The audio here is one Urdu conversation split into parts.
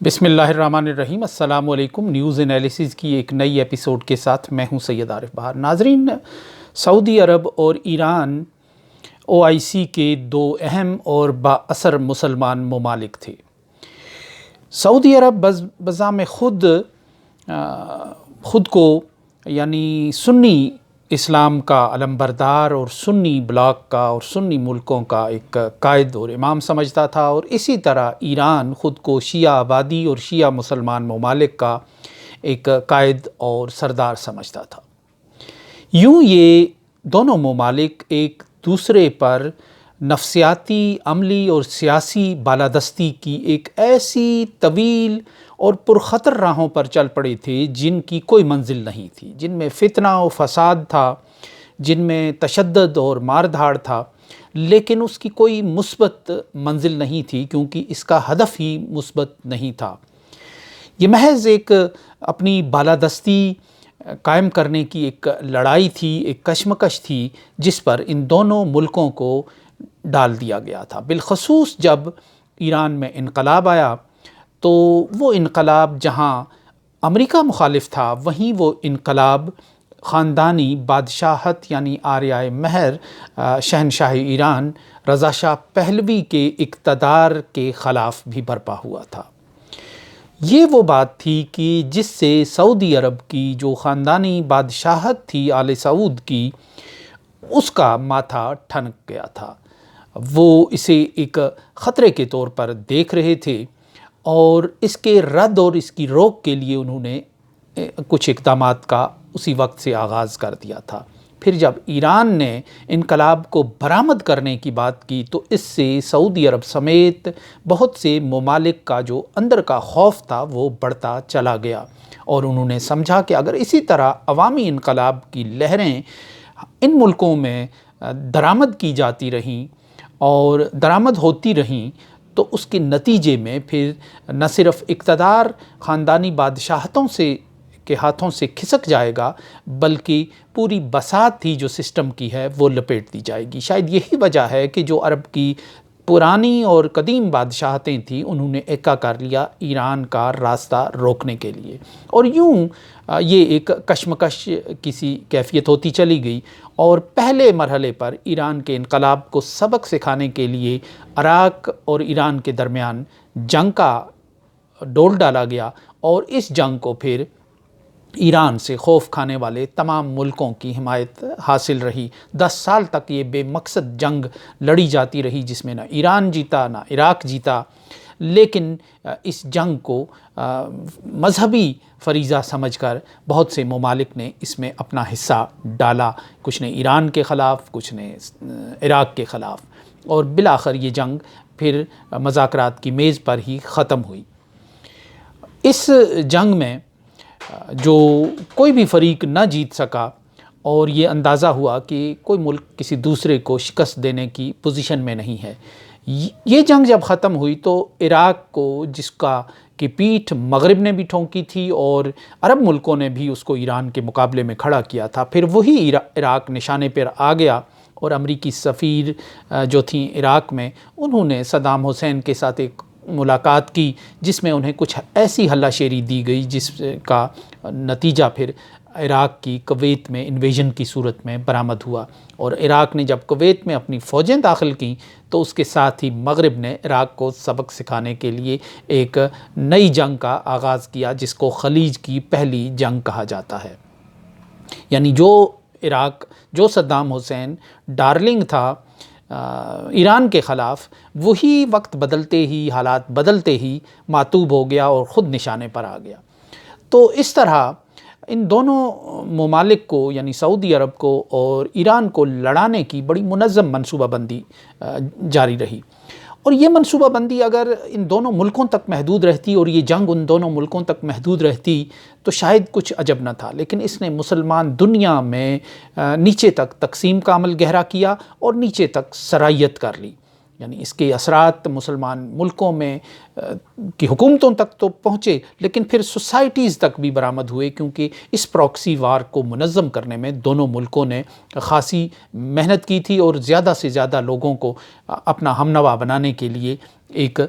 بسم اللہ الرحمن الرحیم۔ السلام علیکم۔ نیوز انالیسز کی ایک نئی ایپیسوڈ کے ساتھ میں ہوں سید عارف بہار۔ ناظرین، سعودی عرب اور ایران OIC کے دو اہم اور با اثر مسلمان ممالک تھے۔ سعودی عرب بذام خود کو یعنی سنی اسلام کا علمبردار اور سنی بلاک کا اور سنی ملکوں کا ایک قائد اور امام سمجھتا تھا، اور اسی طرح ایران خود کو شیعہ آبادی اور شیعہ مسلمان ممالک کا ایک قائد اور سردار سمجھتا تھا۔ یوں یہ دونوں ممالک ایک دوسرے پر نفسیاتی، عملی اور سیاسی بالادستی کی ایک ایسی طویل اور پرخطر راہوں پر چل پڑے تھے جن کی کوئی منزل نہیں تھی، جن میں فتنہ و فساد تھا، جن میں تشدد اور مار دھاڑ تھا، لیکن اس کی کوئی مثبت منزل نہیں تھی کیونکہ اس کا ہدف ہی مثبت نہیں تھا۔ یہ محض ایک اپنی بالادستی قائم کرنے کی ایک لڑائی تھی، ایک کشمکش تھی جس پر ان دونوں ملکوں کو ڈال دیا گیا تھا۔ بالخصوص جب ایران میں انقلاب آیا تو وہ انقلاب جہاں امریکہ مخالف تھا، وہیں وہ انقلاب خاندانی بادشاہت یعنی آریائے مہر شہنشاہ ایران رضا شاہ پہلوی کے اقتدار کے خلاف بھی برپا ہوا تھا۔ یہ وہ بات تھی کہ جس سے سعودی عرب کی جو خاندانی بادشاہت تھی آل سعود کی، اس کا ماتھا ٹھنک گیا تھا۔ وہ اسے ایک خطرے کے طور پر دیکھ رہے تھے اور اس کے رد اور اس کی روک کے لیے انہوں نے کچھ اقدامات کا اسی وقت سے آغاز کر دیا تھا۔ پھر جب ایران نے انقلاب کو برآمد کرنے کی بات کی تو اس سے سعودی عرب سمیت بہت سے ممالک کا جو اندر کا خوف تھا وہ بڑھتا چلا گیا، اور انہوں نے سمجھا کہ اگر اسی طرح عوامی انقلاب کی لہریں ان ملکوں میں درآمد کی جاتی رہیں اور درآمد ہوتی رہیں تو اس کے نتیجے میں پھر نہ صرف اقتدار خاندانی بادشاہتوں کے ہاتھوں سے کھسک جائے گا، بلکہ پوری بساط ہی جو سسٹم کی ہے وہ لپیٹ دی جائے گی۔ شاید یہی وجہ ہے کہ جو عرب کی پرانی اور قدیم بادشاہتیں تھیں انہوں نے ایکا کر لیا ایران کا راستہ روکنے کے لیے، اور یوں یہ ایک کشمکش کسی کیفیت ہوتی چلی گئی، اور پہلے مرحلے پر ایران کے انقلاب کو سبق سکھانے کے لیے عراق اور ایران کے درمیان جنگ کا ڈول ڈالا گیا، اور اس جنگ کو پھر ایران سے خوف کھانے والے تمام ملکوں کی حمایت حاصل رہی۔ 10 سال تک یہ بے مقصد جنگ لڑی جاتی رہی جس میں نہ ایران جیتا نہ عراق جیتا، لیکن اس جنگ کو مذہبی فریضہ سمجھ کر بہت سے ممالک نے اس میں اپنا حصہ ڈالا، کچھ نے ایران کے خلاف، کچھ نے عراق کے خلاف، اور بالآخر یہ جنگ پھر مذاکرات کی میز پر ہی ختم ہوئی۔ اس جنگ میں جو کوئی بھی فریق نہ جیت سکا، اور یہ اندازہ ہوا کہ کوئی ملک کسی دوسرے کو شکست دینے کی پوزیشن میں نہیں ہے۔ یہ جنگ جب ختم ہوئی تو عراق کو، جس کا کہ پیٹھ مغرب نے بھی ٹھونکی تھی اور عرب ملکوں نے بھی اس کو ایران کے مقابلے میں کھڑا کیا تھا، پھر وہی عراق نشانے پر آ گیا، اور امریکی سفیر جو تھیں عراق میں، انہوں نے صدام حسین کے ساتھ ایک ملاقات کی جس میں انہیں کچھ ایسی ہلہ شیری دی گئی جس کا نتیجہ پھر عراق کی کویت میں انویژن کی صورت میں برآمد ہوا، اور عراق نے جب کویت میں اپنی فوجیں داخل کیں تو اس کے ساتھ ہی مغرب نے عراق کو سبق سکھانے کے لیے ایک نئی جنگ کا آغاز کیا جس کو خلیج کی پہلی جنگ کہا جاتا ہے۔ یعنی جو صدام حسین ڈارلنگ تھا ایران کے خلاف، وہی وقت بدلتے ہی، حالات بدلتے ہی معطوب ہو گیا اور خود نشانے پر آ گیا۔ تو اس طرح ان دونوں ممالک کو یعنی سعودی عرب کو اور ایران کو لڑانے کی بڑی منظم منصوبہ بندی جاری رہی، اور یہ منصوبہ بندی اگر ان دونوں ملکوں تک محدود رہتی اور یہ جنگ ان دونوں ملکوں تک محدود رہتی تو شاید کچھ عجب نہ تھا، لیکن اس نے مسلمان دنیا میں نیچے تک تقسیم کا عمل گہرا کیا اور نیچے تک سرایت کر لی۔ یعنی اس کے اثرات مسلمان ملکوں میں کی حکومتوں تک تو پہنچے، لیکن پھر سوسائٹیز تک بھی برآمد ہوئے، کیونکہ اس پراکسی وار کو منظم کرنے میں دونوں ملکوں نے خاصی محنت کی تھی اور زیادہ سے زیادہ لوگوں کو اپنا ہم نوا بنانے کے لیے ایک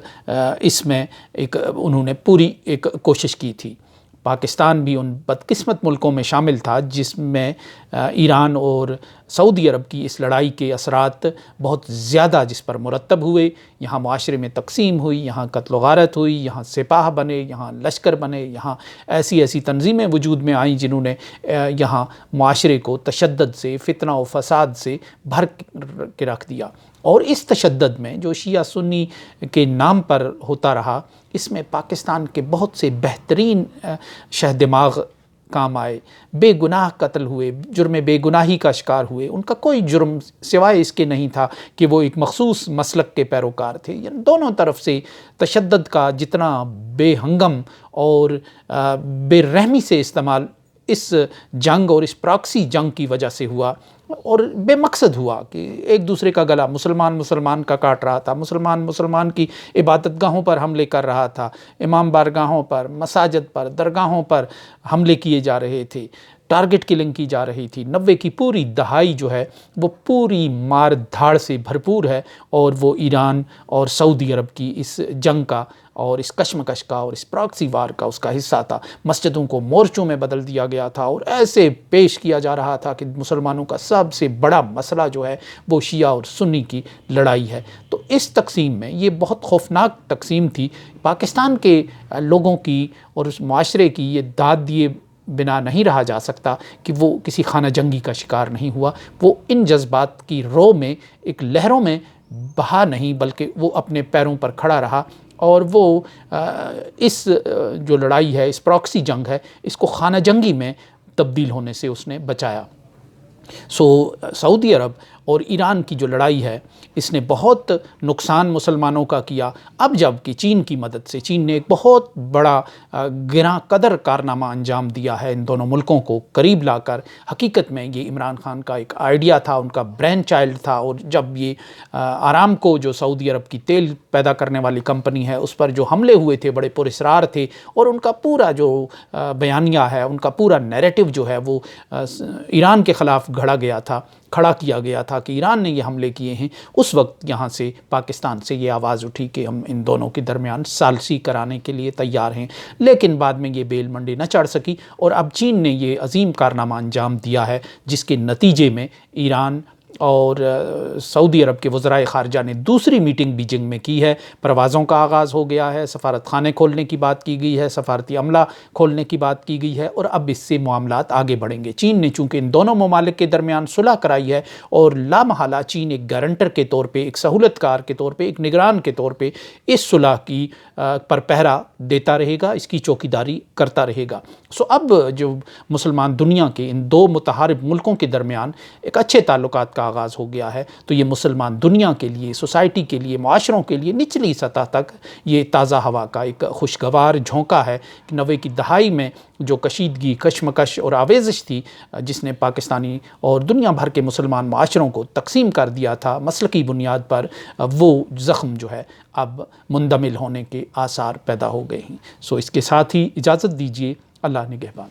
اس میں ایک انہوں نے پوری ایک کوشش کی تھی۔ پاکستان بھی ان بدقسمت ملکوں میں شامل تھا جس میں ایران اور سعودی عرب کی اس لڑائی کے اثرات بہت زیادہ جس پر مرتب ہوئے۔ یہاں معاشرے میں تقسیم ہوئی، یہاں قتل و غارت ہوئی، یہاں سپاہ بنے، یہاں لشکر بنے، یہاں ایسی ایسی تنظیمیں وجود میں آئیں جنہوں نے یہاں معاشرے کو تشدد سے، فتنہ و فساد سے بھر کے رکھ دیا۔ اور اس تشدد میں جو شیعہ سنی کے نام پر ہوتا رہا، اس میں پاکستان کے بہت سے بہترین شہ دماغ کام آئے، بے گناہ قتل ہوئے، جرم بے گناہی کا شکار ہوئے۔ ان کا کوئی جرم سوائے اس کے نہیں تھا کہ وہ ایک مخصوص مسلک کے پیروکار تھے۔ یعنی دونوں طرف سے تشدد کا جتنا بے ہنگم اور بے رحمی سے استعمال اس جنگ اور اس پراکسی جنگ کی وجہ سے ہوا، اور بے مقصد ہوا کہ ایک دوسرے کا گلا مسلمان کا کاٹ رہا تھا، مسلمان کی عبادت گاہوں پر حملے کر رہا تھا، امام بارگاہوں پر، مساجد پر، درگاہوں پر حملے کیے جا رہے تھے، ٹارگٹ کلنگ کی جا رہی تھی۔ 90 کی پوری دہائی جو ہے وہ پوری مار دھاڑ سے بھرپور ہے، اور وہ ایران اور سعودی عرب کی اس جنگ کا اور اس کشمکش کا اور اس پراکسی وار کا اس کا حصہ تھا۔ مسجدوں کو مورچوں میں بدل دیا گیا تھا، اور ایسے پیش کیا جا رہا تھا کہ مسلمانوں کا سب سے بڑا مسئلہ جو ہے وہ شیعہ اور سنی کی لڑائی ہے۔ تو اس تقسیم میں یہ بہت خوفناک تقسیم تھی۔ پاکستان کے لوگوں کی اور اس معاشرے کی یہ داد دیے بنا نہیں رہا جا سکتا کہ وہ کسی خانہ جنگی کا شکار نہیں ہوا۔ وہ ان جذبات کی رو میں ایک لہروں میں بہا نہیں، بلکہ وہ اپنے پیروں پر کھڑا رہا، اور وہ اس جو لڑائی ہے، اس پراکسی جنگ ہے، اس کو خانہ جنگی میں تبدیل ہونے سے اس نے بچایا۔ سعودی عرب اور ایران کی جو لڑائی ہے، اس نے بہت نقصان مسلمانوں کا کیا۔ اب جب کہ چین کی مدد سے، چین نے ایک بہت بڑا گراں قدر کارنامہ انجام دیا ہے ان دونوں ملکوں کو قریب لا کر۔ حقیقت میں یہ عمران خان کا ایک آئیڈیا تھا، ان کا برین چائلڈ تھا، اور جب یہ آرامکو جو سعودی عرب کی تیل پیدا کرنے والی کمپنی ہے، اس پر جو حملے ہوئے تھے بڑے پراسرار تھے، اور ان کا پورا جو بیانیہ ہے، ان کا پورا نیریٹو جو ہے وہ ایران کے خلاف کھڑا کیا گیا تھا کہ ایران نے یہ حملے کیے ہیں۔ اس وقت یہاں سے پاکستان سے یہ آواز اٹھی کہ ہم ان دونوں کے درمیان ثالثی کرانے کے لیے تیار ہیں، لیکن بعد میں یہ بیل منڈی نہ چڑھ سکی، اور اب چین نے یہ عظیم کارنامہ انجام دیا ہے، جس کے نتیجے میں ایران اور سعودی عرب کے وزرائے خارجہ نے دوسری میٹنگ بیجنگ میں کی ہے۔ پروازوں کا آغاز ہو گیا ہے، سفارت خانے کھولنے کی بات کی گئی ہے، سفارتی عملہ کھولنے کی بات کی گئی ہے، اور اب اس سے معاملات آگے بڑھیں گے۔ چین نے چونکہ ان دونوں ممالک کے درمیان صلح کرائی ہے، اور لامحالہ چین ایک گارنٹر کے طور پہ، ایک سہولت کار کے طور پہ، ایک نگران کے طور پہ اس صلح کی پر پہرا دیتا رہے گا، اس کی چوکیداری کرتا رہے گا۔ اب جو مسلمان دنیا کے ان دو متحارب ملکوں کے درمیان ایک اچھے تعلقات کا آغاز ہو گیا ہے، تو یہ مسلمان دنیا کے لیے، سوسائٹی کے لیے، معاشروں کے لیے نچلی سطح تک یہ تازہ ہوا کا ایک خوشگوار جھونکا ہے کہ 90 کی دہائی میں جو کشیدگی، کشمکش اور آویزش تھی، جس نے پاکستانی اور دنیا بھر کے مسلمان معاشروں کو تقسیم کر دیا تھا مسلکی بنیاد پر، وہ زخم جو ہے اب مندمل ہونے کے آثار پیدا ہو گئے ہیں۔ اس کے ساتھ ہی اجازت دیجیے، اللہ نگہبان۔